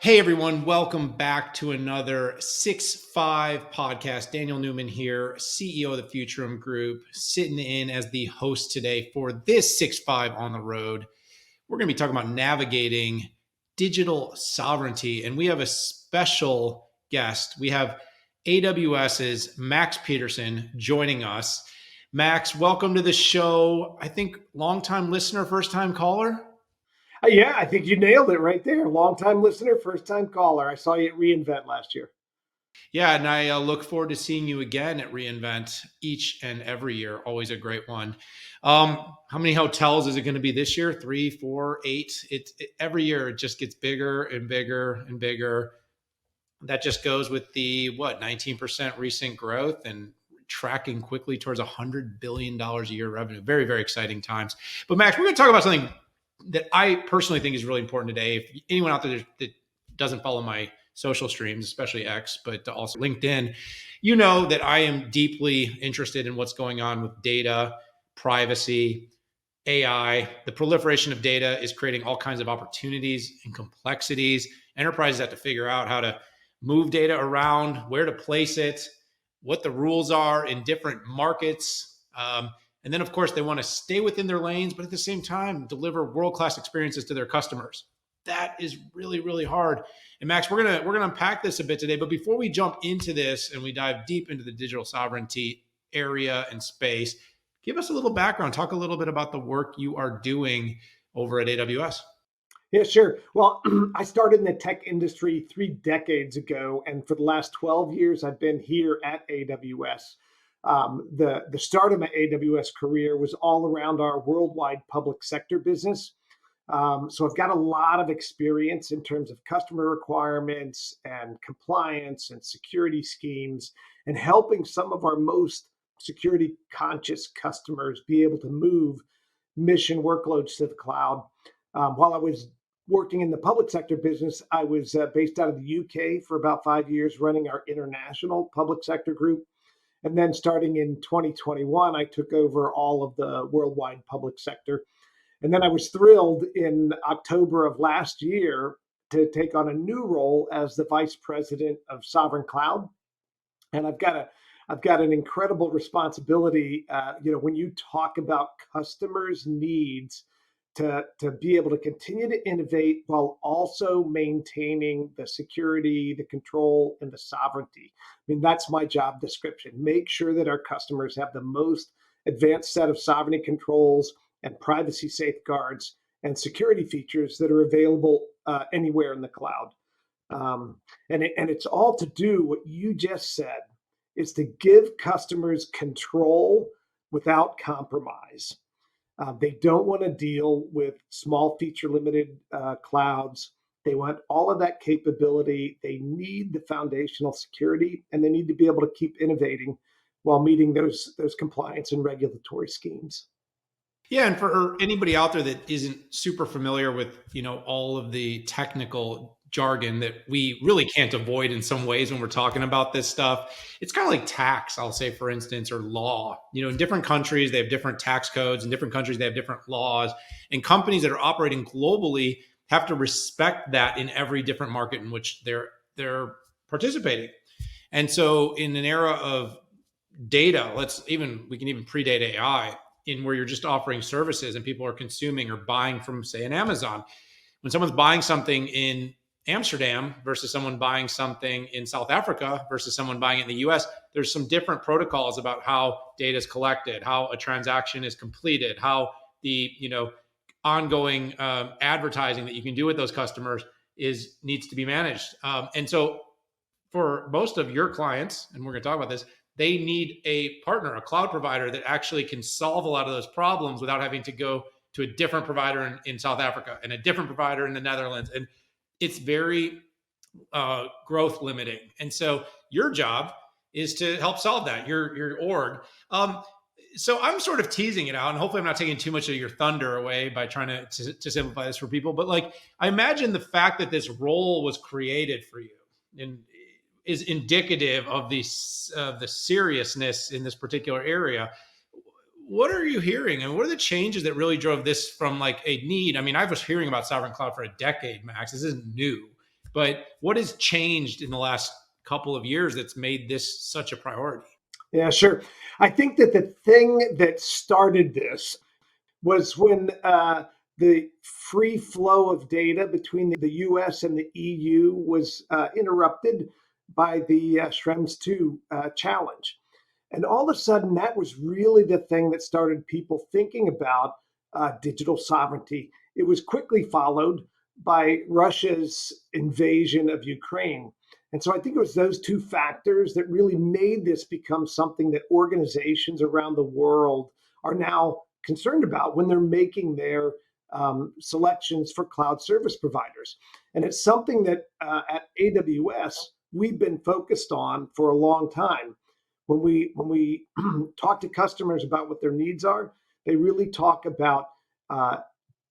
Hey everyone, welcome back to another 6-5 podcast. Daniel Newman here, CEO of the Futurum Group, sitting in as the host today for this 6-5 on the road. We're going to be talking about navigating digital sovereignty, and we have a special guest. We have AWS's Max Peterson joining us. Max, welcome to the show. I think longtime listener, first time caller. Yeah, I think you nailed it right there. Long-time listener, first-time caller. I saw you at reInvent last year. Yeah, and I look forward to seeing you again at reInvent each and every year. Always a great one. How many hotels is it going to be this year? 3, 4, 8? Every year it just gets bigger and bigger and bigger. That just goes with the 19% recent growth and tracking quickly towards $100 billion a year revenue. Very, very exciting times. But Max, we're going to talk about something that I personally think is really important today. If anyone out there that doesn't follow my social streams, especially X, but also LinkedIn, you know that I am deeply interested in what's going on with data, privacy, AI. The proliferation of data is creating all kinds of opportunities and complexities. Enterprises have to figure out how to move data around, where to place it, what the rules are in different markets. And then, of course, they want to stay within their lanes, but at the same time, deliver world-class experiences to their customers. That is really, really hard. And Max, we're gonna unpack this a bit today. But before we jump into this and we dive deep into the digital sovereignty area and space, give us a little background. Talk a little bit about the work you are doing over at AWS. Yeah, sure. Well, I started in the tech industry 3 decades ago, and for the last 12 years, I've been here at AWS. The start of my AWS career was all around our worldwide public sector business. So I've got a lot of experience in terms of customer requirements and compliance and security schemes and helping some of our most security conscious customers be able to move mission workloads to the cloud. While I was working in the public sector business, I was based out of the UK for about 5 years, running our international public sector group. And then starting in 2021, I took over all of the worldwide public sector. And then I was thrilled in October of last year to take on a new role as the vice president of Sovereign Cloud. And I've got an incredible responsibility. When you talk about customers' needs to be able to continue to innovate while also maintaining the security, the control, and the sovereignty. I mean, that's my job description. Make sure that our customers have the most advanced set of sovereignty controls and privacy safeguards and security features that are available anywhere in the cloud. And it's all to do what you just said, is to give customers control without compromise. They don't want to deal with small feature limited clouds. They want all of that capability. They need the foundational security, and they need to be able to keep innovating while meeting those compliance and regulatory schemes. Yeah, and for anybody out there that isn't super familiar with, all of the technical jargon that we really can't avoid in some ways when we're talking about this stuff, it's kind of like tax, I'll say, for instance, or law. In different countries, they have different tax codes. In different countries, they have different laws. And companies that are operating globally have to respect that in every different market in which they're participating. And so in an era of data, we can even predate AI, in where you're just offering services and people are consuming or buying from, say, an Amazon. When someone's buying something in Amsterdam versus someone buying something in South Africa versus someone buying it in the US, there's some different protocols about how data is collected, how a transaction is completed, how the ongoing advertising that you can do with those customers needs to be managed. And so for most of your clients, and we're going to talk about this, they need a partner, a cloud provider that actually can solve a lot of those problems without having to go to a different provider in South Africa and a different provider in the Netherlands. And it's very growth limiting. And so your job is to help solve that, your org. So I'm sort of teasing it out, and hopefully I'm not taking too much of your thunder away by trying to simplify this for people. But I imagine the fact that this role was created for you and is indicative of the seriousness in this particular area. What are you hearing? And what are the changes that really drove this from a need? I mean, I was hearing about Sovereign Cloud for a decade, Max. This isn't new. But what has changed in the last couple of years that's made this such a priority? Yeah, sure. I think that the thing that started this was when the free flow of data between the US and the EU was interrupted by the Schrems 2 challenge. And all of a sudden, that was really the thing that started people thinking about digital sovereignty. It was quickly followed by Russia's invasion of Ukraine. And so I think it was those two factors that really made this become something that organizations around the world are now concerned about when they're making their selections for cloud service providers. And it's something that at AWS we've been focused on for a long time. When we talk to customers about what their needs are, they really talk about uh,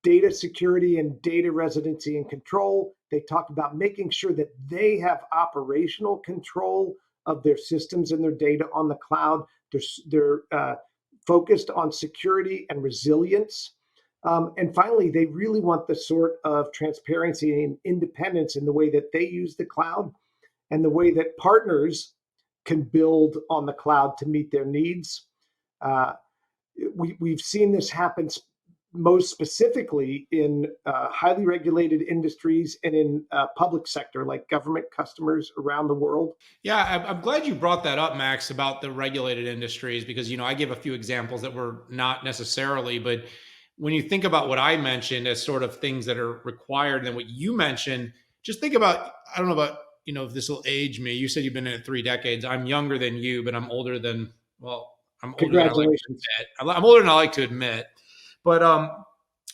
data security and data residency and control. They talk about making sure that they have operational control of their systems and their data on the cloud. They're focused on security and resilience. And finally, they really want the sort of transparency and independence in the way that they use the cloud and the way that partners can build on the cloud to meet their needs. Uh, we've seen this happen most specifically in highly regulated industries and in public sector, like government customers around the world. Yeah, I'm glad you brought that up, Max, about the regulated industries, because I give a few examples that were not necessarily, but when you think about what I mentioned as sort of things that are required, and what you mentioned, just think about, I don't know about, if this will age me. You said you've been in it 3 decades. I'm younger than you, but I'm older than I like to Congratulations. admit. I'm older than I like to admit. But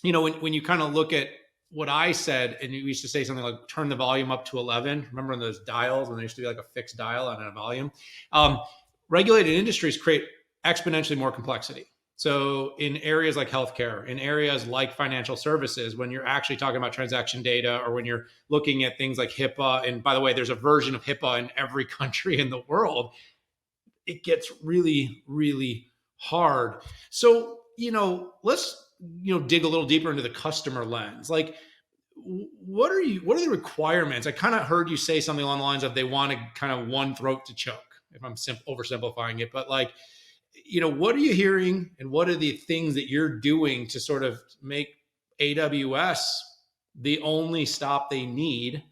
when you kind of look at what I said, and you used to say something like turn the volume up to 11. Remember on those dials when there used to be like a fixed dial and a volume? Um, Regulated industries create exponentially more complexity. So in areas like healthcare, in areas like financial services, when you're actually talking about transaction data, or when you're looking at things like HIPAA, and by the way, there's a version of HIPAA in every country in the world, it gets really, really hard. So, let's, dig a little deeper into the customer lens. Like, what are the requirements? I kind of heard you say something along the lines of they want to kind of one throat to choke, if I'm oversimplifying it. But like, what are you hearing, and what are the things that you're doing to sort of make AWS the only stop they need?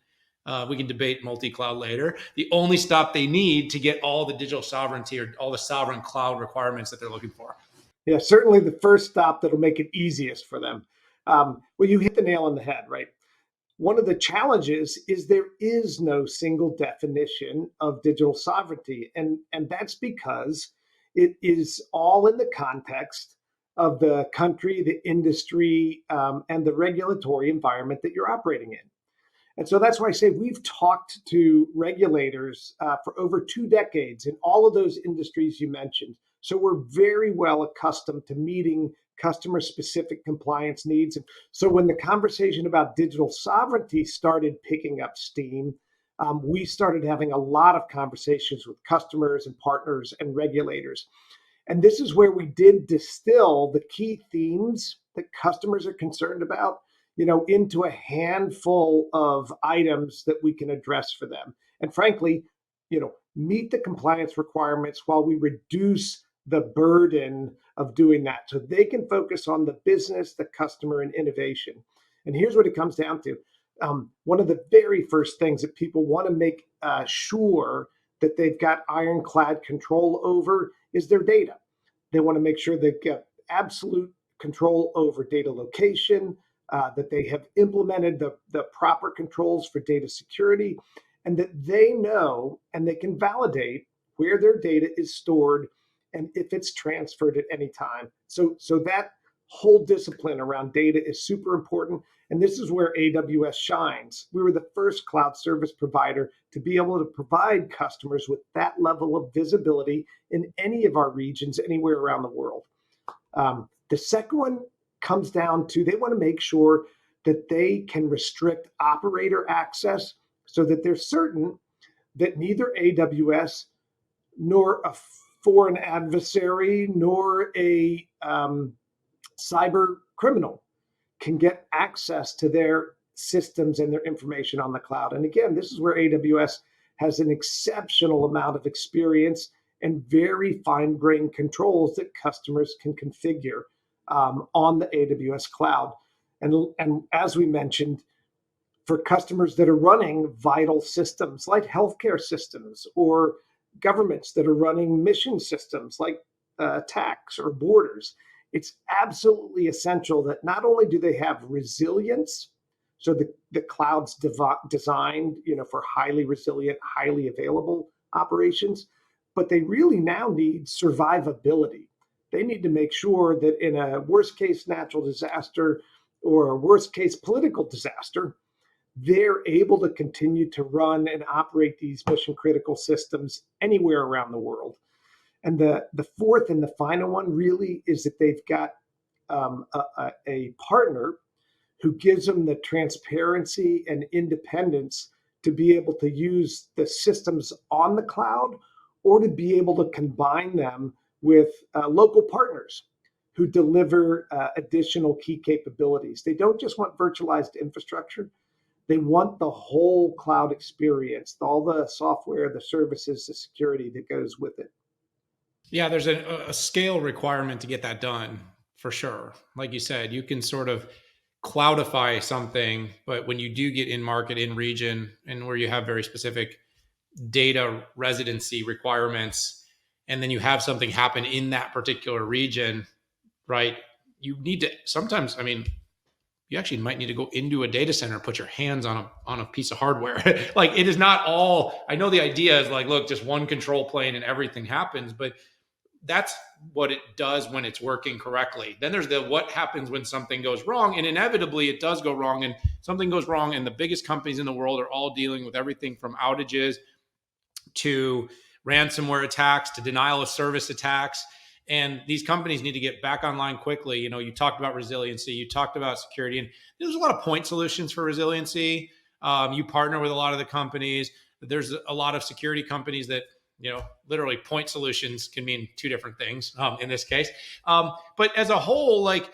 We can debate multi-cloud later. The only stop they need to get all the digital sovereignty or all the sovereign cloud requirements that they're looking for. Yeah, certainly the first stop that'll make it easiest for them. Well, you hit the nail on the head, right? One of the challenges is there is no single definition of digital sovereignty. And that's because it is all in the context of the country, the industry, and the regulatory environment that you're operating in. And so that's why I say we've talked to regulators for over 2 decades in all of those industries you mentioned. So we're very well accustomed to meeting customer specific compliance needs. And so when the conversation about digital sovereignty started picking up steam, we started having a lot of conversations with customers and partners and regulators. And this is where we did distill the key themes that customers are concerned about, into a handful of items that we can address for them. And frankly, meet the compliance requirements while we reduce the burden of doing that so they can focus on the business, the customer, and innovation. And here's what it comes down to. One of the very first things that people want to make sure that they've got ironclad control over is their data. They want to make sure they get absolute control over data location, that they have implemented the proper controls for data security, and that they know and they can validate where their data is stored and if it's transferred at any time. So that whole discipline around data is super important. And this is where AWS shines. We were the first cloud service provider to be able to provide customers with that level of visibility in any of our regions, anywhere around the world. The second one comes down to they want to make sure that they can restrict operator access so that they're certain that neither AWS nor a foreign adversary nor a cyber criminal can get access to their systems and their information on the cloud. And again, this is where AWS has an exceptional amount of experience and very fine-grained controls that customers can configure on the AWS cloud. And as we mentioned, for customers that are running vital systems like healthcare systems, or governments that are running mission systems like tax or borders, it's absolutely essential that not only do they have resilience, so the cloud's designed, for highly resilient, highly available operations, but they really now need survivability. They need to make sure that in a worst case natural disaster or a worst case political disaster, they're able to continue to run and operate these mission critical systems anywhere around the world. And the fourth and the final one really is that they've got a partner who gives them the transparency and independence to be able to use the systems on the cloud, or to be able to combine them with local partners who deliver additional key capabilities. They don't just want virtualized infrastructure. They want the whole cloud experience, all the software, the services, the security that goes with it. Yeah, there's a scale requirement to get that done for sure. Like you said, you can sort of cloudify something, but when you do get in market, in region, and where you have very specific data residency requirements, and then you have something happen in that particular region, right? You need to sometimes, I mean, you actually might need to go into a data center and put your hands on a piece of hardware. Like, it is not all, I know the idea is like, look, just one control plane and everything happens, but that's what it does when it's working correctly. Then there's the what happens when something goes wrong, and inevitably it does go wrong, and something goes wrong, and the biggest companies in the world are all dealing with everything from outages to ransomware attacks to denial of service attacks. And these companies need to get back online quickly. You talked about resiliency, you talked about security, and there's a lot of point solutions for resiliency. You partner with a lot of the companies. There's a lot of security companies that, literally point solutions can mean two different things in this case. But as a whole, like,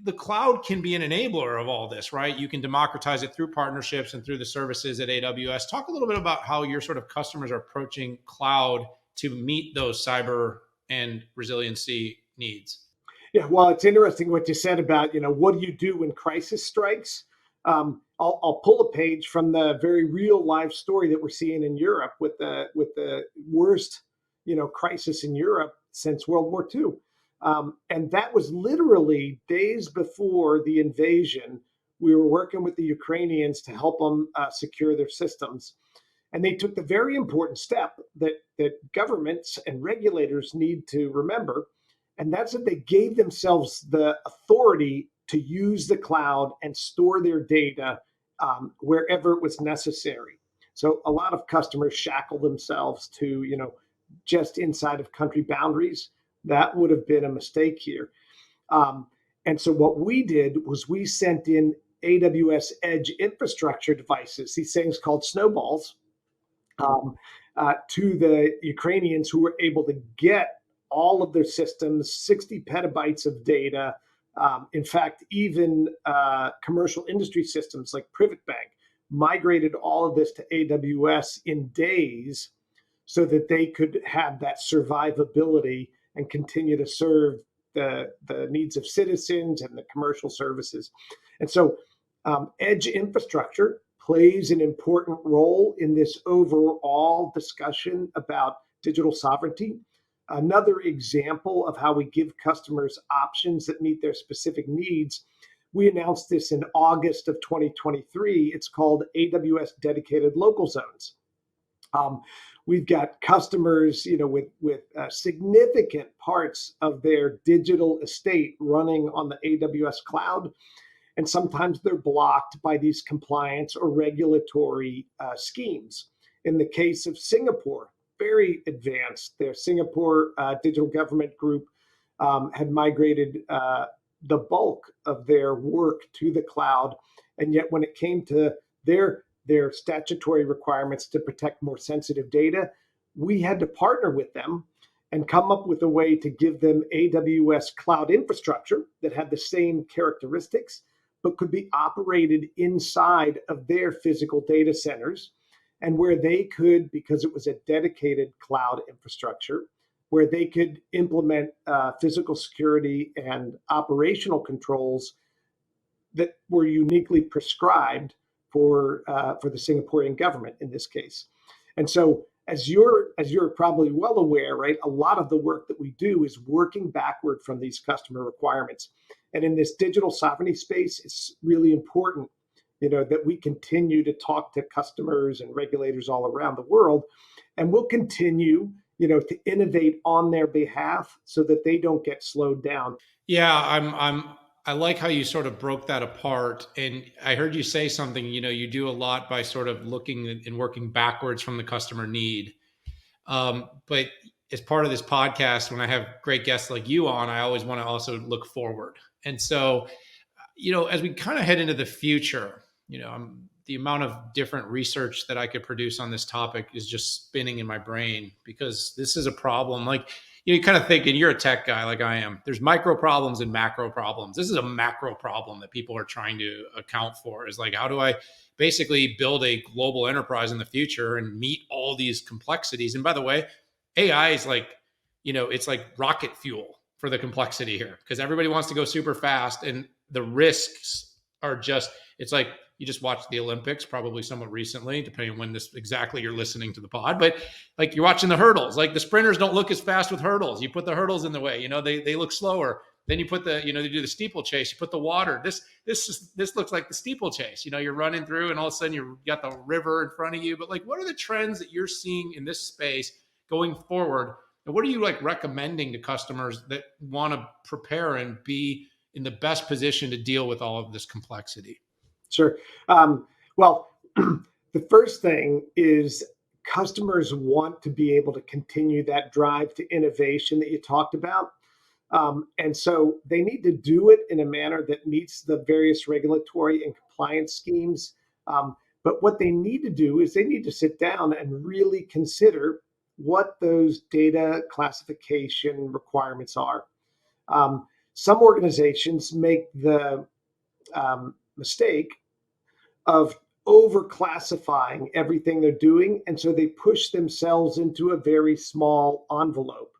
the cloud can be an enabler of all this, right? You can democratize it through partnerships and through the services at AWS. Talk a little bit about how your sort of customers are approaching cloud to meet those cyber and resiliency needs. Yeah, well, it's interesting what you said about, what do you do when crisis strikes? I'll pull a page from the very real life story that we're seeing in Europe with the worst, crisis in Europe since World War II. And that was literally days before the invasion. We were working with the Ukrainians to help them secure their systems. And they took the very important step that governments and regulators need to remember. And that's that they gave themselves the authority to use the cloud and store their data wherever it was necessary. So a lot of customers shackle themselves to, just inside of country boundaries. That would have been a mistake here. And so what we did was we sent in AWS Edge infrastructure devices, these things called snowballs, to the Ukrainians, who were able to get all of their systems, 60 petabytes of data. In fact, even commercial industry systems like Privet Bank migrated all of this to AWS in days so that they could have that survivability and continue to serve the needs of citizens and the commercial services. And so edge infrastructure plays an important role in this overall discussion about digital sovereignty. Another example of how we give customers options that meet their specific needs, we announced this in August of 2023. It's called AWS Dedicated Local Zones. We've got customers, with significant parts of their digital estate running on the AWS cloud, and sometimes they're blocked by these compliance or regulatory schemes. In the case of Singapore, very advanced. Their Singapore digital government group had migrated the bulk of their work to the cloud, and yet when it came to their statutory requirements to protect more sensitive data, we had to partner with them and come up with a way to give them AWS cloud infrastructure that had the same characteristics, but could be operated inside of their physical data centers, and where they could, because it was a dedicated cloud infrastructure, where they could implement physical security and operational controls that were uniquely prescribed for the Singaporean government in this case. And so, as you're probably well aware, right, a lot of the work that we do is working backward from these customer requirements. And in this digital sovereignty space, it's really important, that we continue to talk to customers and regulators all around the world, and we'll continue, to innovate on their behalf so that they don't get slowed down. Yeah, I like how you sort of broke that apart. And I heard you say something, you do a lot by sort of looking and working backwards from the customer need. But as part of this podcast, when I have great guests like you on, I always want to also look forward. And so, as we kind of head into the future, the amount of different research that I could produce on this topic is just spinning in my brain, because this is a problem. Like, you kind of think, and you're a tech guy like I am, there's micro problems and macro problems. This is a macro problem that people are trying to account for, is like, how do I basically build a global enterprise in the future and meet all these complexities? And by the way, AI is like, it's like rocket fuel for the complexity here, because everybody wants to go super fast, and the risks are just, it's like, you just watched the Olympics, probably somewhat recently, depending on when this exactly you're listening to the pod. But like, you're watching the hurdles. Like, the sprinters don't look as fast with hurdles. You put the hurdles in the way, they look slower. Then you put the, they do the steeplechase. You put the water. This looks like the steeplechase. You're running through, and all of a sudden you got the river in front of you. But like, what are the trends that you're seeing in this space going forward? And what are you like recommending to customers that want to prepare and be in the best position to deal with all of this complexity? Sure. Well, the first thing is customers want to be able to continue that drive to innovation that you talked about. And so they need to do it in a manner that meets the various regulatory and compliance schemes. But what they need to do is they need to sit down and really consider what those data classification requirements are. Some organizations make the mistake of overclassifying everything they're doing, and so they push themselves into a very small envelope.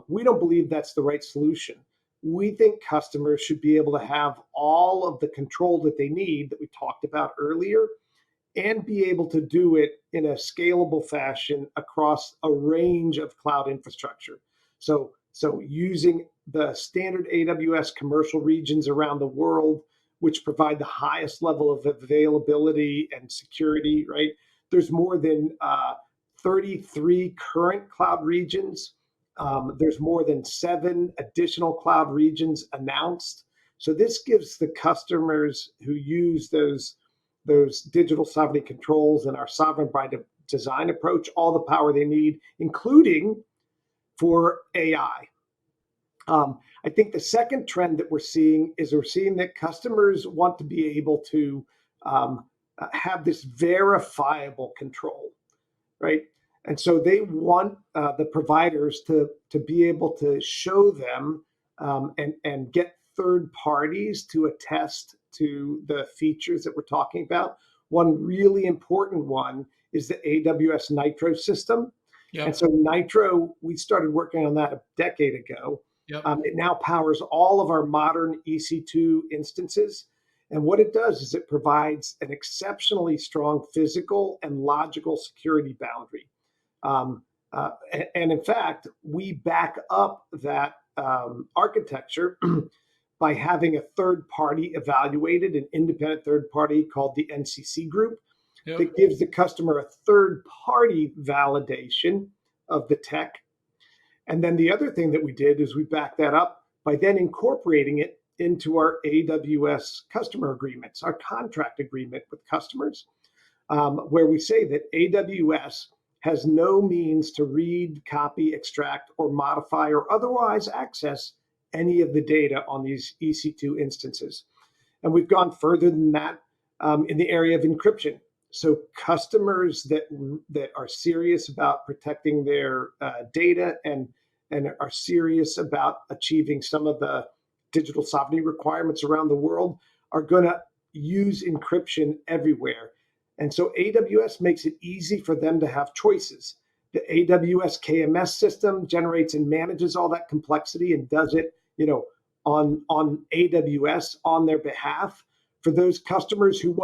We don't believe that's the right solution. We think customers should be able to have all of the control that they need that we talked about earlier, and be able to do it in a scalable fashion across a range of cloud infrastructure. So using the standard AWS commercial regions around the world, which provide the highest level of availability and security, right? There's more than 33 current cloud regions. There's more than 7 additional cloud regions announced. So this gives the customers who use those digital sovereignty controls and our sovereign by design approach all the power they need, including for AI. I think the second trend that we're seeing that customers want to be able to have this verifiable control, right? And so they want the providers to be able to show them and get third parties to attest to the features that we're talking about. One really important one is the AWS Nitro system. Yep. And so Nitro, we started working on that a decade ago. Yep. It now powers all of our modern EC2 instances. And what it does is it provides an exceptionally strong physical and logical security boundary. And in fact, we back up that architecture by having a third party evaluated, an independent third party called the NCC group. Yep. That gives the customer a third party validation of the tech. And then the other thing that we did is we backed that up by then incorporating it into our AWS customer agreements, our contract agreement with customers, where we say that AWS has no means to read, copy, extract, or modify or otherwise access any of the data on these EC2 instances. And we've gone further than that in the area of encryption. So customers that are serious about protecting their data and are serious about achieving some of the digital sovereignty requirements around the world are going to use encryption everywhere. And so AWS makes it easy for them to have choices. The AWS KMS system generates and manages all that complexity and does it, on AWS on their behalf. For those customers who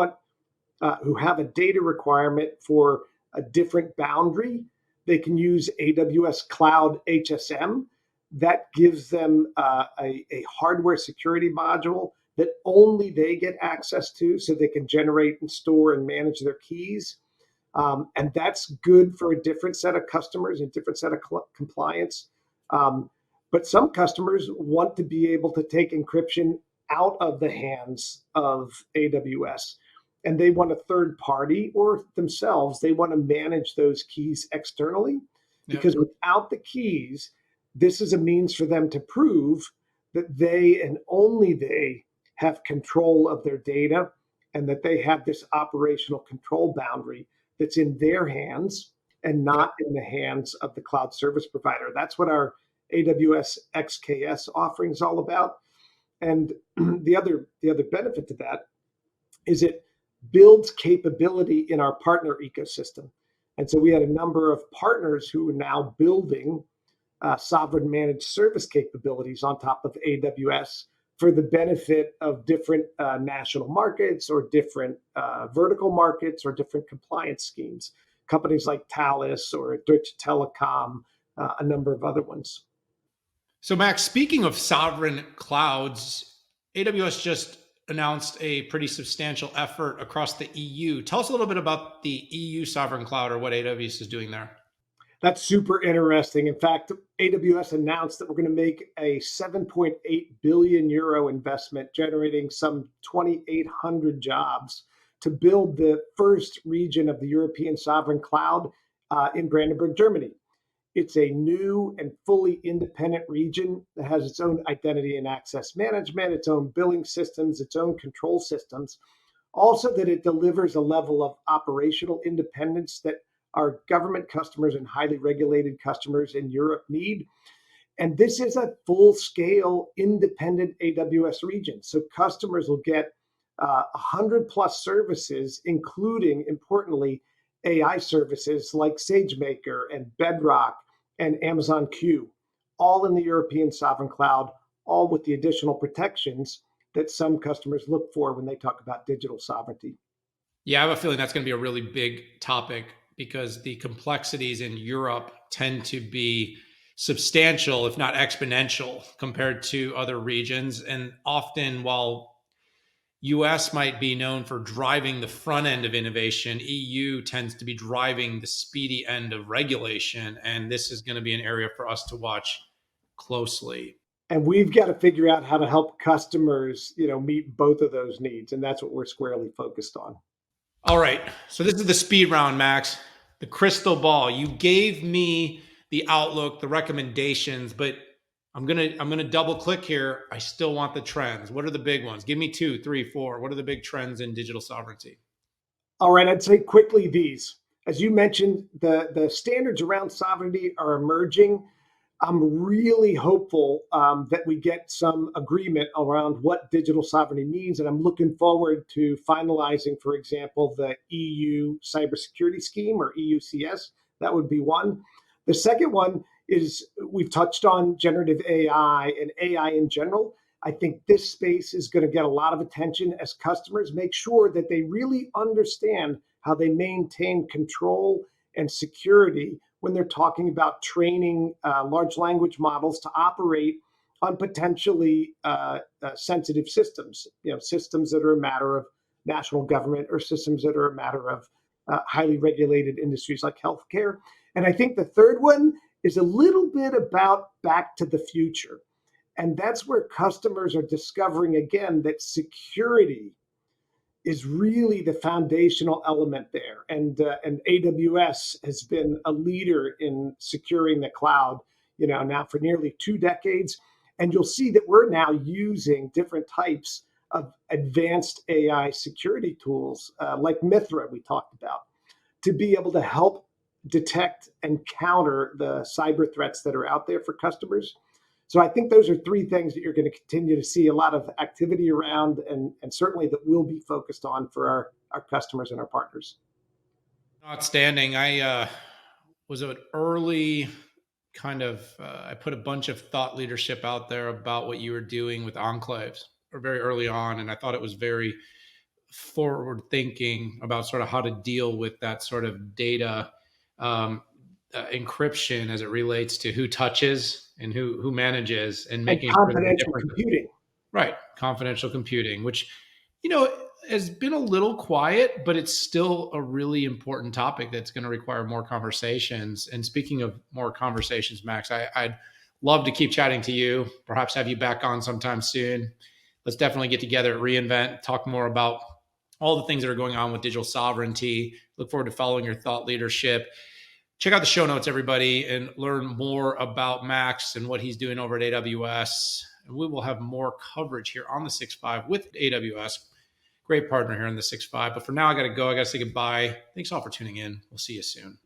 have a data requirement for a different boundary, they can use AWS Cloud HSM. That gives them a hardware security module that only they get access to, so they can generate and store and manage their keys. And that's good for a different set of customers and different set of compliance. But some customers want to be able to take encryption out of the hands of AWS, and they want a third party or themselves, they want to manage those keys externally, Yep. because without the keys, this is a means for them to prove that they and only they have control of their data, and that they have this operational control boundary that's in their hands and Yep. not in the hands of the cloud service provider. That's what our AWS XKS offering is all about. And the other benefit to that is it builds capability in our partner ecosystem. And so we had a number of partners who are now building sovereign managed service capabilities on top of AWS for the benefit of different national markets, or different vertical markets, or different compliance schemes. Companies like Thales or Deutsche Telekom, a number of other ones. So, Max, speaking of sovereign clouds, AWS just announced a pretty substantial effort across the EU. Tell us a little bit about the EU sovereign cloud, or what AWS is doing there. That's super interesting. In fact, AWS announced that we're going to make a 7.8 billion euro investment, generating some 2,800 jobs, to build the first region of the European sovereign cloud in Brandenburg, Germany. It's a new and fully independent region that has its own identity and access management, its own billing systems, its own control systems. Also, that it delivers a level of operational independence that our government customers and highly regulated customers in Europe need. And this is a full scale independent AWS region. So customers will get 100 plus services, including, importantly, AI services like SageMaker and Bedrock and Amazon Q, all in the European sovereign cloud, all with the additional protections that some customers look for when they talk about digital sovereignty. Yeah, I have a feeling that's going to be a really big topic, because the complexities in Europe tend to be substantial, if not exponential, compared to other regions. And often, while US might be known for driving the front end of innovation, EU tends to be driving the speedy end of regulation. And this is going to be an area for us to watch closely. And we've got to figure out how to help customers, meet both of those needs. And that's what we're squarely focused on. All right. So this is the speed round, Max. The crystal ball. You gave me the outlook, the recommendations, but I'm gonna double click here. I still want the trends. What are the big ones? Give me two, three, four. What are the big trends in digital sovereignty? All right, I'd say quickly these. As you mentioned, the standards around sovereignty are emerging. I'm really hopeful that we get some agreement around what digital sovereignty means, and I'm looking forward to finalizing, for example, the EU cybersecurity scheme, or EUCS. That would be one. The second one is, we've touched on generative AI and AI in general. I think this space is going to get a lot of attention as customers make sure that they really understand how they maintain control and security when they're talking about training large language models to operate on potentially sensitive systems, systems that are a matter of national government, or systems that are a matter of highly regulated industries like healthcare. And I think the third one is a little bit about back to the future. And that's where customers are discovering again that security is really the foundational element there. And AWS has been a leader in securing the cloud, now for nearly 2 decades. And you'll see that we're now using different types of advanced AI security tools, like Mithra we talked about, to be able to help detect and counter the cyber threats that are out there for customers. So I think those are three things that you're going to continue to see a lot of activity around, and certainly that we'll be focused on for our customers and our partners. Outstanding. I was an early kind of, I put a bunch of thought leadership out there about what you were doing with enclaves or very early on. And I thought it was very forward thinking about sort of how to deal with that sort of data um, encryption as it relates to who touches and who manages, and And making sure that the confidential difference. computing. Right. Confidential computing, which, you know, has been a little quiet, but it's still a really important topic that's going to require more conversations. And speaking of more conversations, Max, I'd love to keep chatting to you, perhaps have you back on sometime soon. Let's definitely get together at reInvent, talk more about all the things that are going on with digital sovereignty. Look forward to following your thought leadership. Check out the show notes, everybody, and learn more about Max and what he's doing over at AWS. And we will have more coverage here on the 6.5 with AWS. Great partner here in the 6.5. But for now, I got to go. I got to say goodbye. Thanks all for tuning in. We'll see you soon.